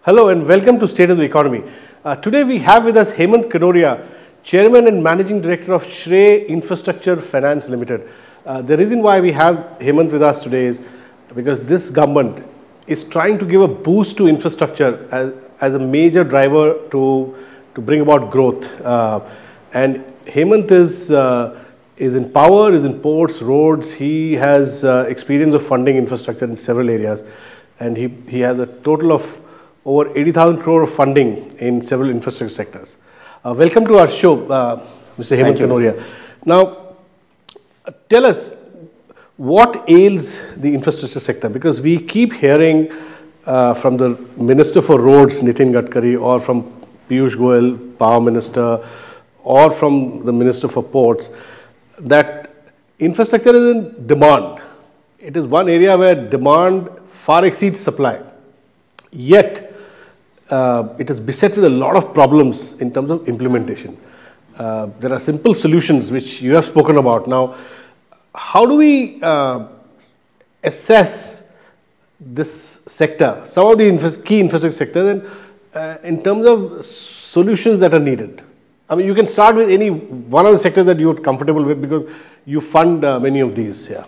Hello and welcome to State of the Economy. Today we have with us Hemant Kanoria, Chairman and Managing Director of SREI Infrastructure Finance Ltd. The reason why we have Hemant with us today is because this government is trying to give a boost to infrastructure as a major driver to bring about growth. And Hemant is in power, is in ports, roads. He has experience of funding infrastructure in several areas, and he has a total of over 80,000 crore of funding in several infrastructure sectors. Welcome to our show, Mr. Hemant Kanoria. Now, tell us what ails the infrastructure sector, because we keep hearing from the Minister for Roads, Nitin Gadkari, or from Piyush Goyal, Power Minister, or from the Minister for Ports, that infrastructure is in demand. It is one area where demand far exceeds supply. Yet, it is beset with a lot of problems in terms of implementation. There are simple solutions which you have spoken about. Now, how do we assess this sector, some of the key infrastructure sectors, and in terms of solutions that are needed? I mean, you can start with any one of the sectors that you're comfortable with, because you fund many of these. Yeah.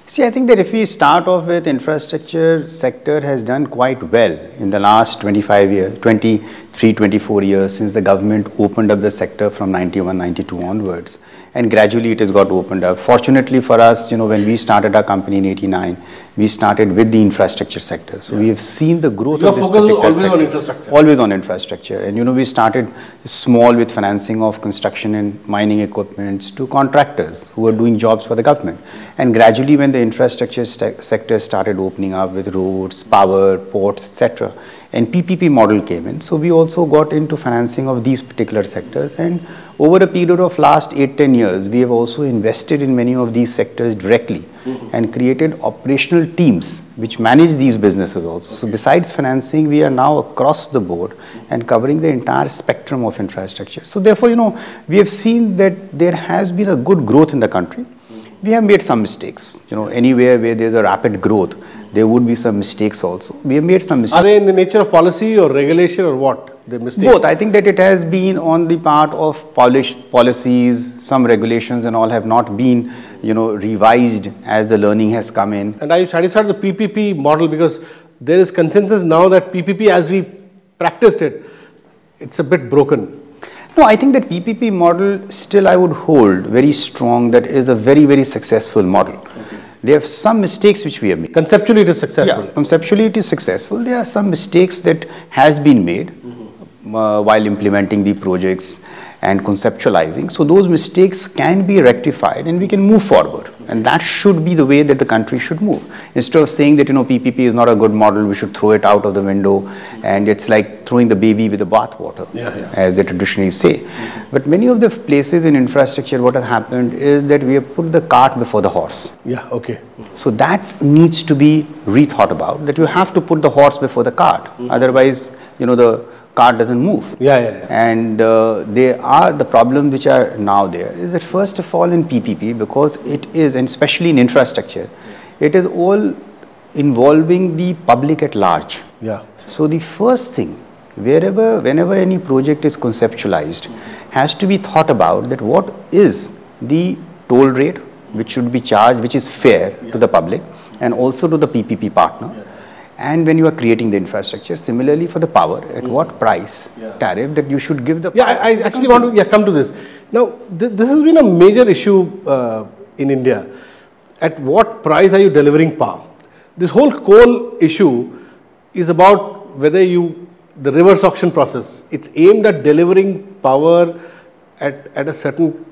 See, I think that if we start off with infrastructure sector has done quite well in the last 25 years, 23, 24 years since the government opened up the sector from 91, 92 onwards. And gradually it has got opened up. Fortunately for us, when we started our company in 89, we started with the infrastructure sector. So we have seen the growth of this particular sector. Always on infrastructure. Always on infrastructure. And we started small with financing of construction and mining equipments to contractors who were doing jobs for the government. And gradually when the infrastructure sector started opening up with roads, power, ports, etc., and PPP model came in. So we also got into financing of these particular sectors, and over a period of last 8-10 years, we have also invested in many of these sectors directly and created operational teams which manage these businesses also. So besides financing, we are now across the board and covering the entire spectrum of infrastructure. So therefore, we have seen that there has been a good growth in the country. We have made some mistakes, anywhere where there's a rapid growth, there would be some mistakes also. We have made some mistakes. Are they in the nature of policy or regulation, or what? The mistakes? Both. I think that it has been on the part of policies, some regulations and all have not been, revised as the learning has come in. And are you satisfied with the PPP model? Because there is consensus now that PPP, as we practiced it, it's a bit broken. No, I think that PPP model still I would hold very strong. That is a very, very successful model. Okay. There are some mistakes which we have made. Conceptually it is successful. Yeah, conceptually it is successful. There are some mistakes that has been made while implementing the projects and conceptualizing. So those mistakes can be rectified and we can move forward. And that should be the way that the country should move. Instead of saying that, PPP is not a good model, we should throw it out of the window, and it's like throwing the baby with the bathwater, as they traditionally say. But many of the places in infrastructure, what has happened is that we have put the cart before the horse. Yeah, okay. So that needs to be rethought about, that you have to put the horse before the cart. Otherwise, the cart doesn't move. And there are the problems which are now there is that first of all in PPP, because it is, and especially in infrastructure, it is all involving the public at large. Yeah. So the first thing, whenever any project is conceptualized, has to be thought about that what is the toll rate which should be charged, which is fair to the public and also to the PPP partner. And when you are creating the infrastructure, similarly for the power, at what price tariff that you should give the power. I actually want to come to this. Now, this has been a major issue in India. At what price are you delivering power? This whole coal issue is about whether the reverse auction process, it's aimed at delivering power at a certain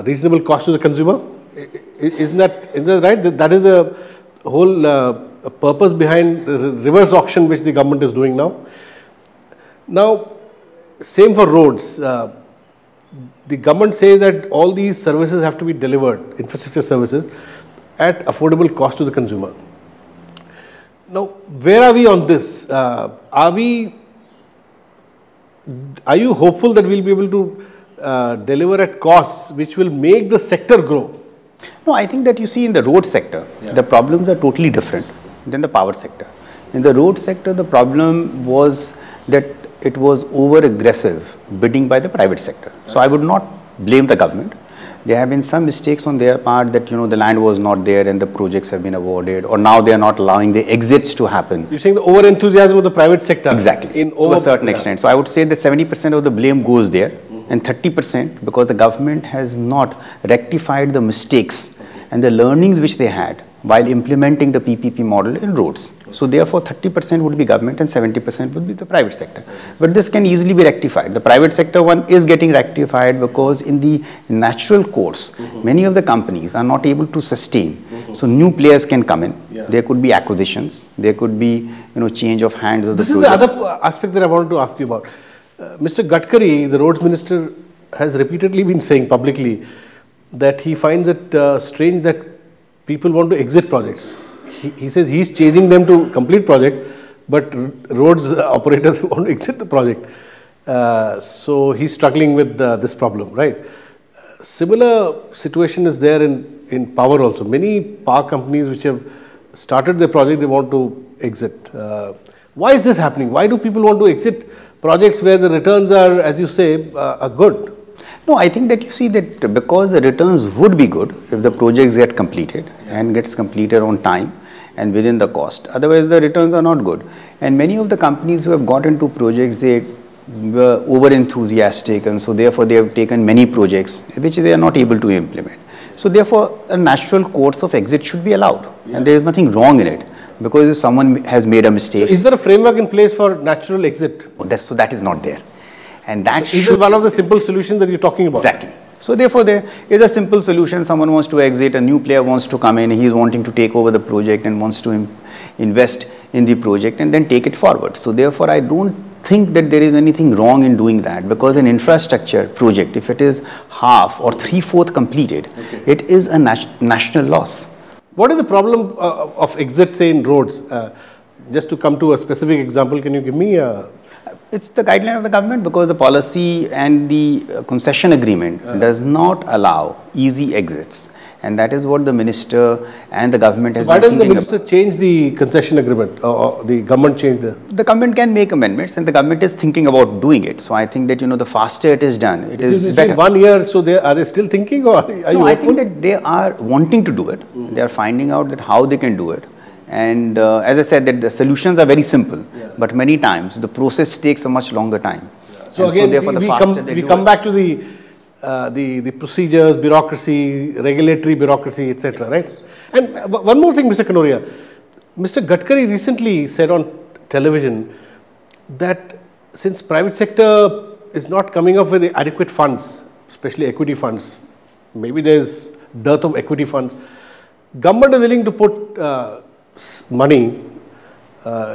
reasonable cost to the consumer. Isn't that right? That is the whole purpose behind the reverse auction which the government is doing now. Now, same for roads. The government says that all these services have to be delivered, infrastructure services, at affordable cost to the consumer. Now, where are we on this? Are you hopeful that we'll be able to deliver at costs which will make the sector grow? No, I think that you see in the road sector, the problems are totally different than the power sector. In the road sector, the problem was that it was over-aggressive bidding by the private sector. So I would not blame the government. There have been some mistakes on their part that, the land was not there and the projects have been awarded, or now they are not allowing the exits to happen. You're saying the over-enthusiasm of the private sector? Exactly, to a certain extent. So I would say that 70% of the blame goes there, and 30% because the government has not rectified the mistakes and the learnings which they had while implementing the PPP model in roads. So therefore 30% would be government and 70% would be the private sector. But this can easily be rectified. The private sector one is getting rectified because in the natural course, many of the companies are not able to sustain. So new players can come in. There could be acquisitions. There could be, change of hands of the projects. This is the other aspect that I wanted to ask you about. Mr. Gadkari, the roads minister, has repeatedly been saying publicly that he finds it strange that people want to exit projects. He says he's chasing them to complete projects, but roads operators want to exit the project. So he's struggling with this problem, right? Similar situation is there in power also. Many power companies which have started their project, they want to exit. Why is this happening? Why do people want to exit projects where the returns are, as you say, are good? No, I think that you see that because the returns would be good if the projects get completed and gets completed on time and within the cost. Otherwise, the returns are not good. And many of the companies who have got into projects, they were over enthusiastic, and so therefore they have taken many projects which they are not able to implement. So therefore, a natural course of exit should be allowed, and there is nothing wrong in it. Because if someone has made a mistake. So is there a framework in place for natural exit? So that is not there. And that so is one of the simple solutions that you're talking about? Exactly. So therefore, there is a simple solution. Someone wants to exit, a new player wants to come in, he is wanting to take over the project and wants to invest in the project and then take it forward. So therefore, I don't think that there is anything wrong in doing that, because an infrastructure project, if it is half or 3/4 completed, it is a national loss. What is the problem of exit, say, in roads? Just to come to a specific example, can you give me a... It's the guideline of the government, because the policy and the concession agreement does not allow easy exits. And that is what the minister and the government has been thinking. Why doesn't the minister change the concession agreement, or the government change the... The government can make amendments, and the government is thinking about doing it. So I think that, the faster it is done, it is better. 1 year, so are they still thinking, or are you hopeful? I think that they are wanting to do it. They are finding out that how they can do it. And as I said, that the solutions are very simple, but many times the process takes a much longer time. So and again, so therefore we come back to the procedures, bureaucracy, regulatory bureaucracy, etc. Right? And one more thing, Mr. Kanoria, Mr. Gadkari recently said on television that since private sector is not coming up with the adequate funds, especially equity funds, maybe there is dearth of equity funds, government is willing to put money.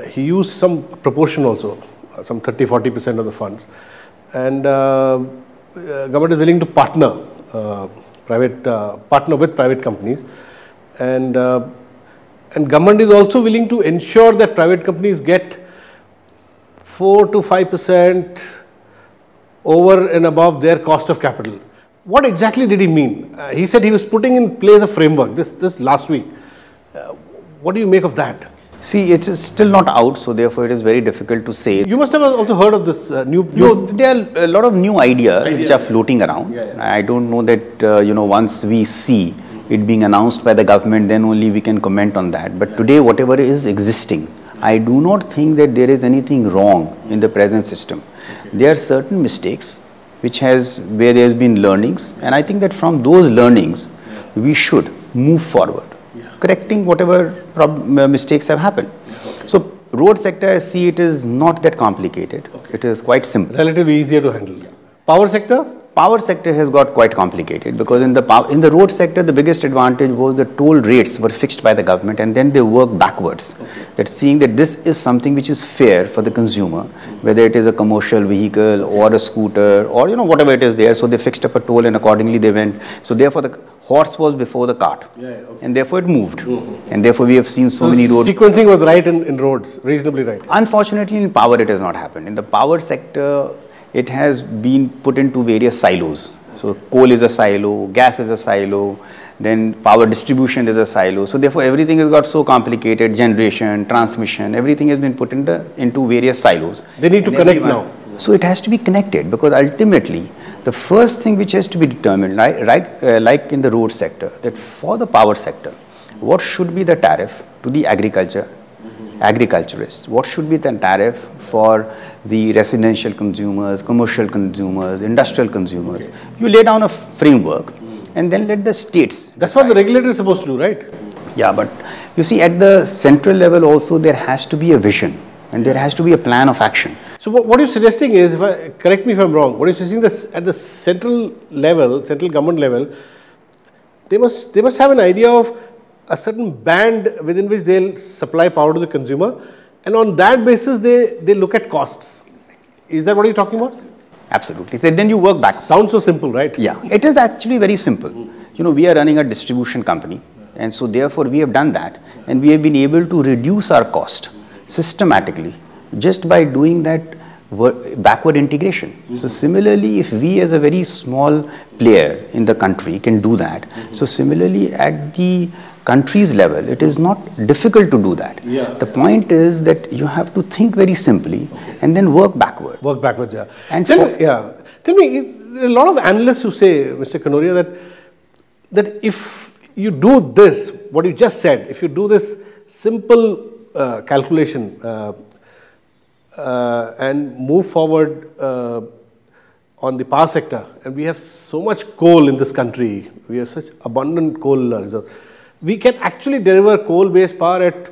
He used some proportion also, some 30-40% of the funds, and government is willing to partner with private companies, and government is also willing to ensure that private companies get 4 to 5% over and above their cost of capital. What exactly did he mean? He said he was putting in place a framework this last week. What do you make of that? See, it is still not out, so therefore it is very difficult to say. You must have also heard of this new... There are a lot of new ideas which are floating around. I don't know that, once we see it being announced by the government, then only we can comment on that. But today, whatever is existing, I do not think that there is anything wrong in the present system. There are certain mistakes where there has been learnings, and I think that from those learnings, we should move forward, correcting whatever mistakes have happened. So road sector, I see it is not that complicated. It is quite simple. Relatively easier to handle. Power sector? Power sector has got quite complicated, because in the road sector, the biggest advantage was the toll rates were fixed by the government, and then they work backwards. That seeing that this is something which is fair for the consumer, whether it is a commercial vehicle or a scooter or whatever it is there. So they fixed up a toll, and accordingly they went. So therefore the horse was before the cart, and therefore it moved. And therefore we have seen so many roads. Sequencing was right in roads, reasonably right. Unfortunately, in power it has not happened. In the power sector, it has been put into various silos. So coal is a silo, gas is a silo, then power distribution is a silo. So therefore everything has got so complicated, generation, transmission, everything has been put into various silos. They need to connect now. So it has to be connected, because ultimately the first thing which has to be determined, like in the road sector, that for the power sector, what should be the tariff to the agriculturists? What should be the tariff for the residential consumers, commercial consumers, industrial consumers? Okay. You lay down a framework and then let the states That's decide. What the regulator is supposed to do, right? Yeah, but you see, at the central level also there has to be a vision and there has to be a plan of action. So what you're suggesting is, correct me if I'm wrong, what you're suggesting is at the central level, central government level, they must have an idea of a certain band within which they'll supply power to the consumer, and on that basis they look at costs. Is that what you're talking about? Absolutely. So then you work back. Sounds so simple, right? Yeah, it is actually very simple. You know, we are running a distribution company, and so therefore we have done that, and we have been able to reduce our cost systematically just by doing that backward integration. So similarly, if we as a very small player in the country can do that, so similarly at the country's level, it is not difficult to do that. Yeah. The point is that you have to think very simply and then work backwards. Work backwards, yeah. And tell me, there are a lot of analysts who say, Mr. Kanoria, that if you do this, what you just said, if you do this simple calculation and move forward on the power sector, and we have so much coal in this country, we have such abundant coal reserves, we can actually deliver coal-based power at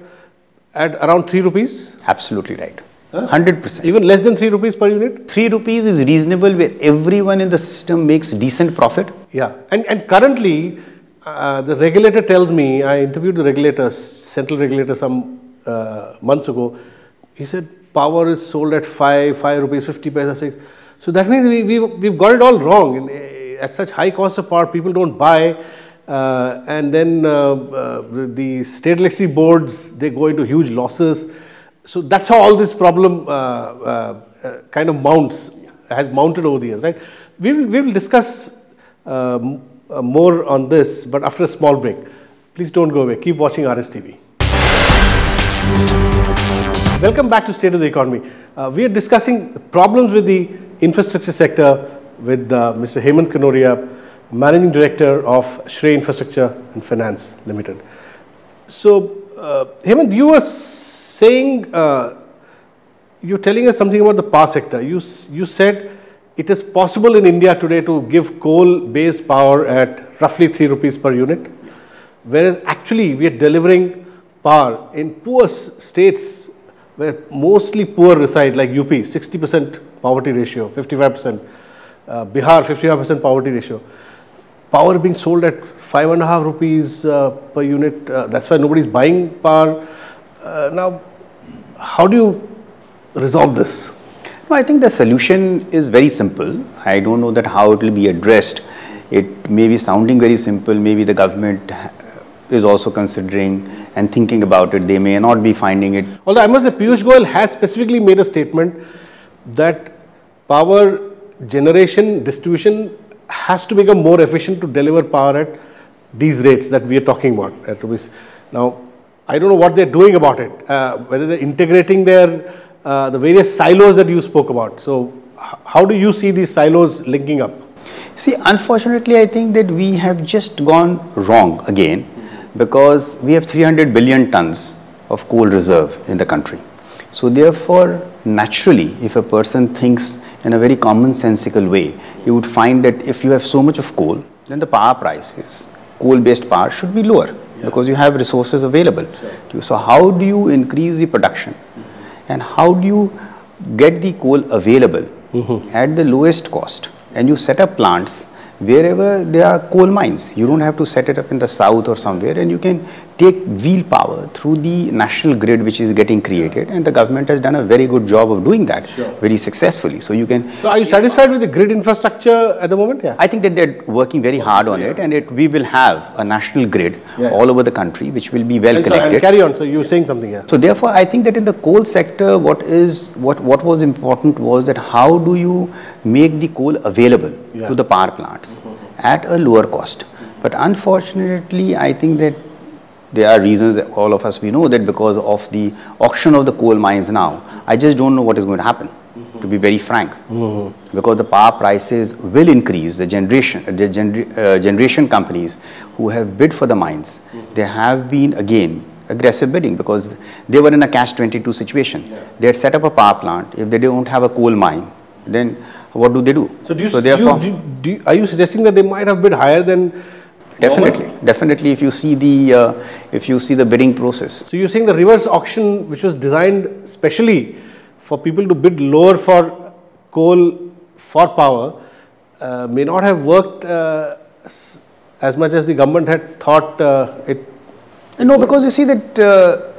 around 3 rupees? Absolutely right. 100%. Even less than 3 rupees per unit? 3 rupees is reasonable where everyone in the system makes decent profit. Yeah. And currently, the regulator tells me, I interviewed the regulator, central regulator some months ago, he said power is sold at 5 rupees, 50 paisa, 6. So that means we've got it all wrong. At such high cost of power, people don't buy. And then the state electricity boards, they go into huge losses. So that's how all this problem kind of has mounted over the years, right? We will discuss more on this, but after a small break. Please don't go away. Keep watching RSTV. Welcome back to State of the Economy. We are discussing problems with the infrastructure sector with Mr. Hemant Kanoria, Managing Director of SREI Infrastructure Finance Ltd. So, Hemant, you were saying, you're telling us something about the power sector. You said it is possible in India today to give coal-based power at roughly 3 rupees per unit, whereas actually we are delivering power in poor states where mostly poor reside, like UP, 60% poverty ratio, 55%, Bihar, 55% poverty ratio. Power being sold at 5.5 rupees per unit. That's why nobody's buying power. Now, how do you resolve this? No, I think the solution is very simple. I don't know that how it will be addressed. It may be sounding very simple. Maybe the government is also considering and thinking about it. They may not be finding it. Although I must say, Piyush Goyal has specifically made a statement that power generation, distribution has to become more efficient to deliver power at these rates that we are talking about at rupees. Now, I don't know what they're doing about it, whether they're integrating the various silos that you spoke about. So, how do you see these silos linking up? See, unfortunately, I think that we have just gone wrong again, because we have 300 billion tons of coal reserve in the country. So therefore, naturally, if a person thinks in a very commonsensical way, you would find that if you have so much of coal, then the power prices, coal-based power should be lower, because you have resources available. Sure. So how do you increase the production and how do you get the coal available at the lowest cost? And you set up plants wherever there are coal mines. You don't have to set it up in the south or somewhere, and you can take wheel power through the national grid which is getting created, and the government has done a very good job of doing that very successfully. So you can... So are you satisfied with the grid infrastructure at the moment? Yeah. I think that they're working very hard on it, and we will have a national grid all over the country which will be well connected. And carry on, so you were saying something here. So therefore I think that in the coal sector what was important was that how do you make the coal available to the power plants at a lower cost. But unfortunately, I think that there are reasons that all of us, we know that because of the auction of the coal mines now, I just don't know what is going to happen, to be very frank. Because the power prices will increase, the generation companies who have bid for the mines, they have been again aggressive bidding because they were in a catch-22 situation. They had set up a power plant. If they don't have a coal mine, then what do? So, are you suggesting that they might have bid higher than? Definitely. If you see the bidding process. So you're saying the reverse auction, which was designed specially for people to bid lower for coal for power, may not have worked as much as the government had thought it. No, because you see that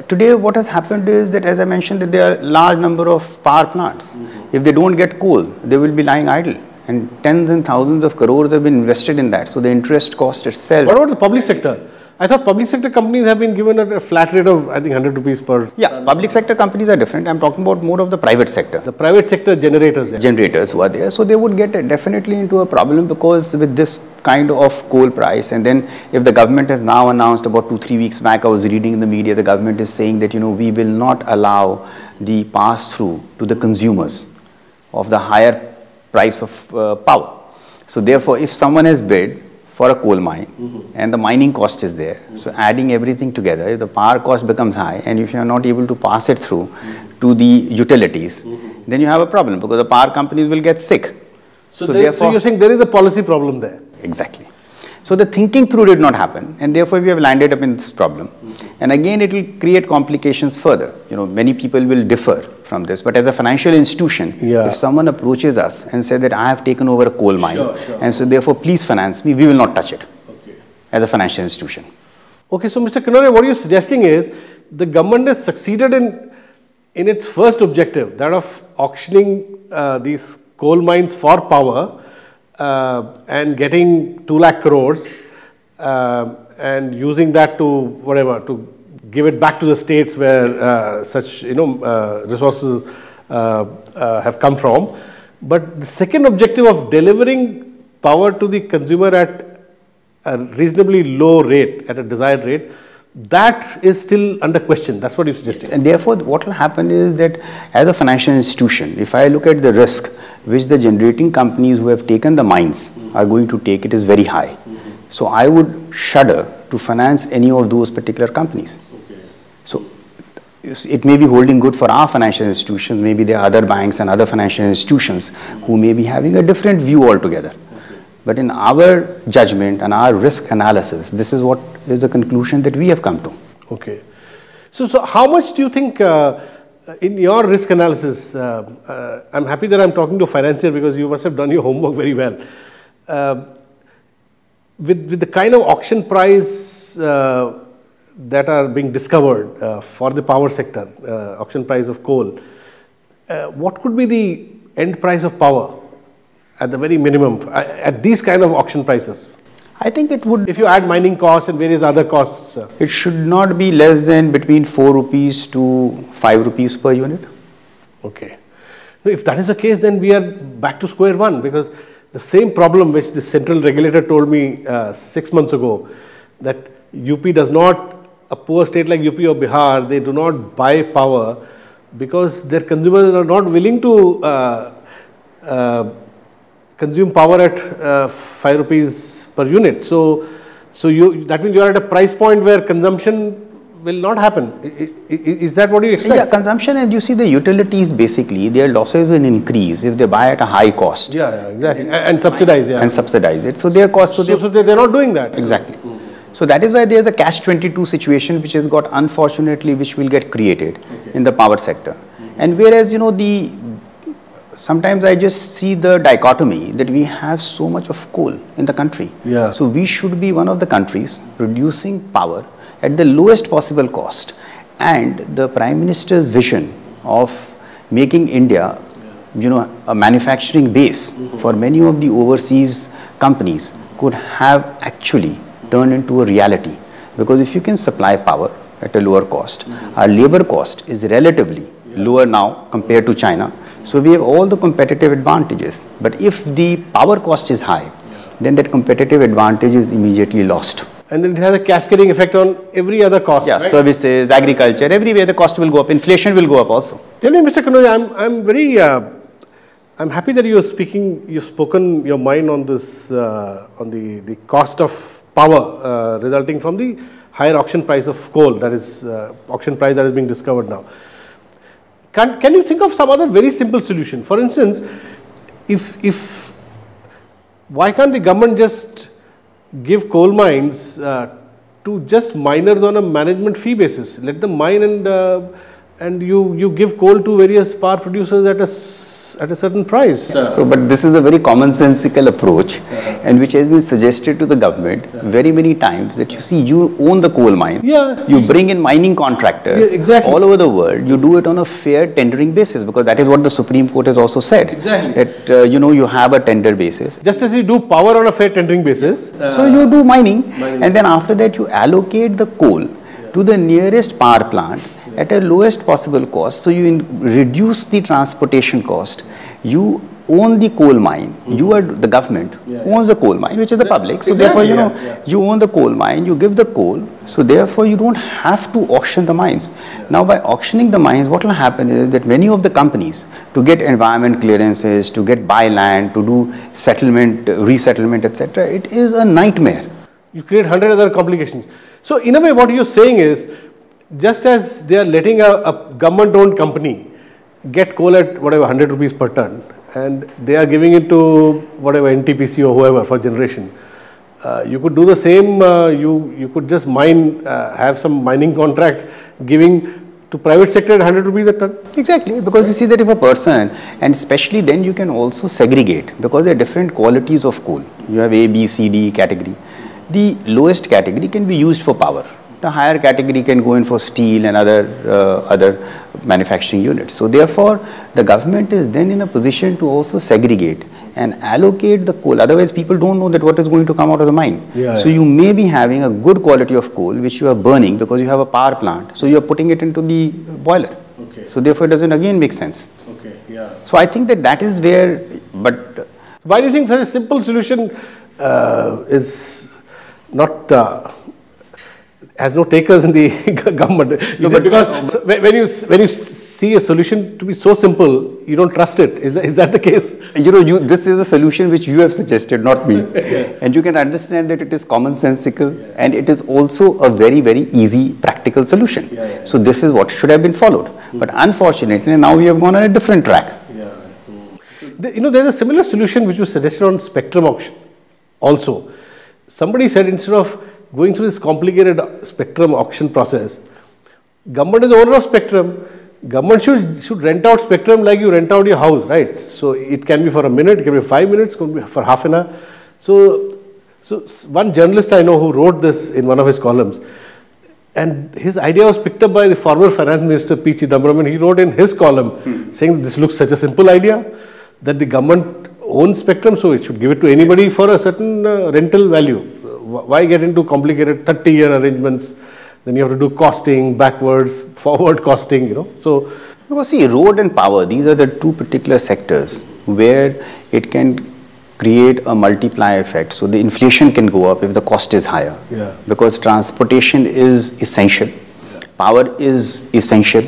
today what has happened is that, as I mentioned, that there are large number of power plants. If they don't get coal, they will be lying idle. And tens and thousands of crores have been invested in that. So the interest cost itself. What about the public sector? I thought public sector companies have been given a flat rate of, I think, 100 rupees per. Yeah, public sector companies are different. I'm talking about more of the private sector. The private sector generators. Yeah. Generators who are there. So they would get definitely into a problem because with this kind of coal price, and then if the government has now announced about 2-3 weeks back, I was reading in the media, the government is saying that, we will not allow the pass-through to the consumers of the higher price of power. So therefore, if someone has bid for a coal mine and the mining cost is there, so adding everything together, if the power cost becomes high and if you are not able to pass it through to the utilities, then you have a problem because the power companies will get sick. So therefore, you're saying there is a policy problem there? Exactly. So the thinking through did not happen, and therefore we have landed up in this problem. And again, it will create complications further. Many people will differ from this, but as a financial institution, if someone approaches us and says that I have taken over a coal mine, and so therefore please finance me, we will not touch it as a financial institution. Okay, so Mr. Kanoria, what you're suggesting is the government has succeeded in its first objective, that of auctioning these coal mines for power, and getting 2 lakh crores and using that to give it back to the states where such resources have come from. But the second objective of delivering power to the consumer at a reasonably low rate, at a desired rate, that is still under question. That's what you're suggesting. And therefore, what will happen is that as a financial institution, if I look at the risk which the generating companies who have taken the mines are going to take, it is very high. So I would shudder to finance any of those particular companies. So it may be holding good for our financial institutions, maybe there are other banks and other financial institutions who may be having a different view altogether. But in our judgment and our risk analysis, this is what is the conclusion that we have come to. Okay. So how much do you think in your risk analysis, I'm happy that I'm talking to a financier because you must have done your homework very well. With the kind of auction price that are being discovered for the power sector, auction price of coal, what could be the end price of power at the very minimum at these kind of auction prices? I think it would, if you add mining costs and various other costs, it should not be less than between 4 rupees to 5 rupees per unit. Okay. If that is the case, then we are back to square one, because the same problem which the central regulator told me 6 months ago, that UP does not, a poor state like UP or Bihar, they do not buy power because their consumers are not willing to consume power at 5 rupees per unit. So that means you are at a price point where consumption will not happen. Is that what you expect? Yeah, consumption, and you see the utilities basically, their losses will increase if they buy at a high cost. Yeah, exactly. And subsidize, And subsidize it. So their cost. So they're not doing that. Exactly. So that is why there is a catch-22 situation which has got, unfortunately, which will get created in the power sector. And whereas, sometimes I just see the dichotomy that we have so much of coal in the country. Yeah. So we should be one of the countries producing power at the lowest possible cost. And the Prime Minister's vision of making India, a manufacturing base for many of the overseas companies could have actually turned into a reality. Because if you can supply power at a lower cost, our labor cost is relatively lower now compared to China. So we have all the competitive advantages. But if the power cost is high, then that competitive advantage is immediately lost. And then it has a cascading effect on every other cost. Yeah, right? Services, agriculture, everywhere the cost will go up, inflation will go up also. Tell me, Mr. Kanoria, I'm very, I'm happy that you've spoken your mind on this, on the cost of power resulting from the higher auction price of coal, that is auction price that is being discovered now. Can you think of some other very simple solution? For instance, why can't the government just give coal mines to just miners on a management fee basis? Let them mine and you give coal to various power producers at a certain price. So, but this is a very commonsensical approach, and which has been suggested to the government very many times, that you see, you own the coal mine, you bring in mining contractors all over the world, you do it on a fair tendering basis, because that is what the Supreme Court has also said, that you have a tender basis. Just as you do power on a fair tendering basis. So you do mining, and then after that you allocate the coal to the nearest power plant at a lowest possible cost. So you reduce the transportation cost. You own the coal mine. You are the government owns the coal mine, which is the public. So therefore, you own the coal mine. You give the coal. So therefore, you don't have to auction the mines. Now, by auctioning the mines, what will happen is that many of the companies, to get environment clearances, to get buy land, to do settlement, resettlement, etc., it is a nightmare. You create 100 other complications. So in a way, what you're saying is, just as they are letting a government-owned company get coal at whatever 100 rupees per ton, and they are giving it to whatever NTPC or whoever for generation, you could do the same. You could just mine, have some mining contracts giving to private sector at 100 rupees a ton. Exactly, because you see that if a person, and especially then you can also segregate, because there are different qualities of coal. You have A, B, C, D category. The lowest category can be used for power. The higher category can go in for steel and other manufacturing units. So therefore, the government is then in a position to also segregate and allocate the coal. Otherwise, people don't know that what is going to come out of the mine. So you may be having a good quality of coal which you are burning because you have a power plant. So you are putting it into the boiler. So therefore, it doesn't again make sense. So I think that is where, but why do you think such a simple solution is not has no takers in the government? Because when you see a solution to be so simple, you don't trust it. Is that the case? This is a solution which you have suggested, not me. And you can understand that it is commonsensical, and it is also a very, very easy, practical solution. So this is what should have been followed. But unfortunately, now we have gone on a different track. There's a similar solution which was suggested on spectrum auction also. Somebody said, instead of going through this complicated spectrum auction process, government is the owner of spectrum. Government should rent out spectrum like you rent out your house, right? So it can be for a minute, it can be 5 minutes, it can be for half an hour. So one journalist I know who wrote this in one of his columns, and his idea was picked up by the former finance minister P. Chidambaram, and he wrote in his column saying this looks such a simple idea, that the government owns spectrum, so it should give it to anybody for a certain rental value. Why get into complicated 30-year arrangements? Then you have to do costing, backwards, forward costing, So, because see, road and power, these are the two particular sectors where it can create a multiplier effect. So the inflation can go up if the cost is higher. Because transportation is essential. Power is essential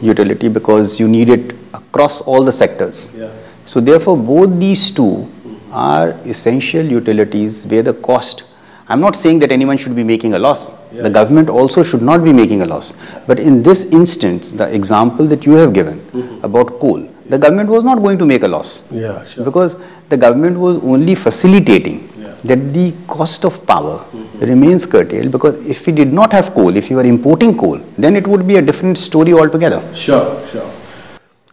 utility, because you need it across all the sectors. So therefore, both these two are essential utilities where the cost, I'm not saying that anyone should be making a loss. The government also should not be making a loss. But in this instance, the example that you have given about coal, the government was not going to make a loss. Because the government was only facilitating that the cost of power remains curtailed, because if we did not have coal, if you were importing coal, then it would be a different story altogether.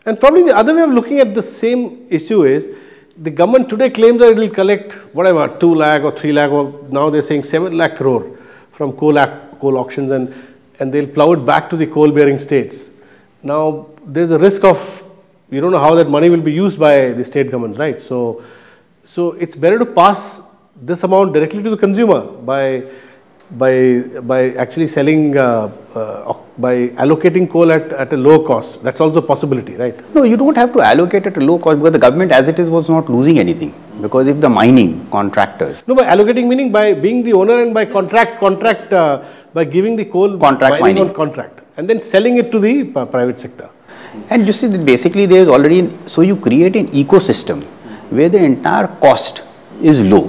And probably the other way of looking at the same issue is, the government today claims that it will collect whatever 2 lakh or 3 lakh, or now they're saying 7 lakh crore from coal auctions, and they'll plow it back to the coal bearing states. Now there's a risk of, you don't know how that money will be used by the state governments, right? So it's better to pass this amount directly to the consumer by actually selling, by allocating coal at a low cost. That's also a possibility, right? No, you don't have to allocate at a low cost, because the government as it is was not losing anything. because if the mining contractors... No, by allocating meaning by being the owner and by contract by giving the coal mining on contract and then selling it to the private sector. And you see that basically there is already, so you create an ecosystem where the entire cost is low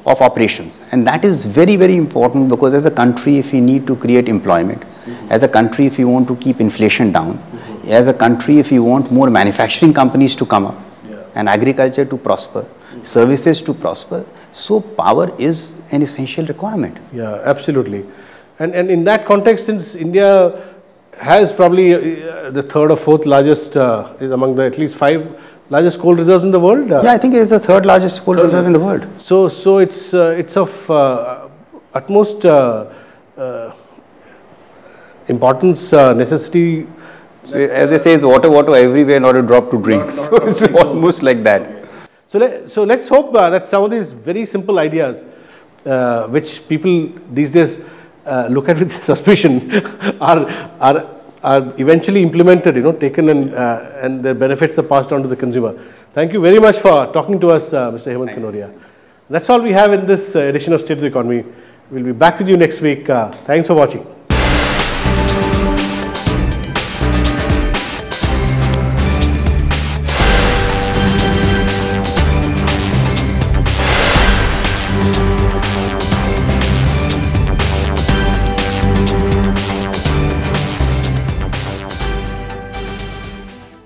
of operations, and that is very, very important, because as a country, if we need to create employment, as a country, if we want to keep inflation down, as a country, if we want more manufacturing companies to come up and agriculture to prosper, services to prosper, so power is an essential requirement. Yeah, absolutely. And in that context, since India has probably the third or fourth largest, is among the at least 5 largest coal reserves in the world. Yeah, I think it is the third largest coal reserve in the world. So it's of utmost importance, necessity. So as they say, it's water everywhere, not a drop to drink. So it's almost like that. So let's hope that some of these very simple ideas, which people these days look at with suspicion, are eventually implemented, taken and their benefits are passed on to the consumer. Thank you very much for talking to us, Mr. Hemant Kanoria. That's all we have in this edition of State of the Economy. We'll be back with you next week. Thanks for watching.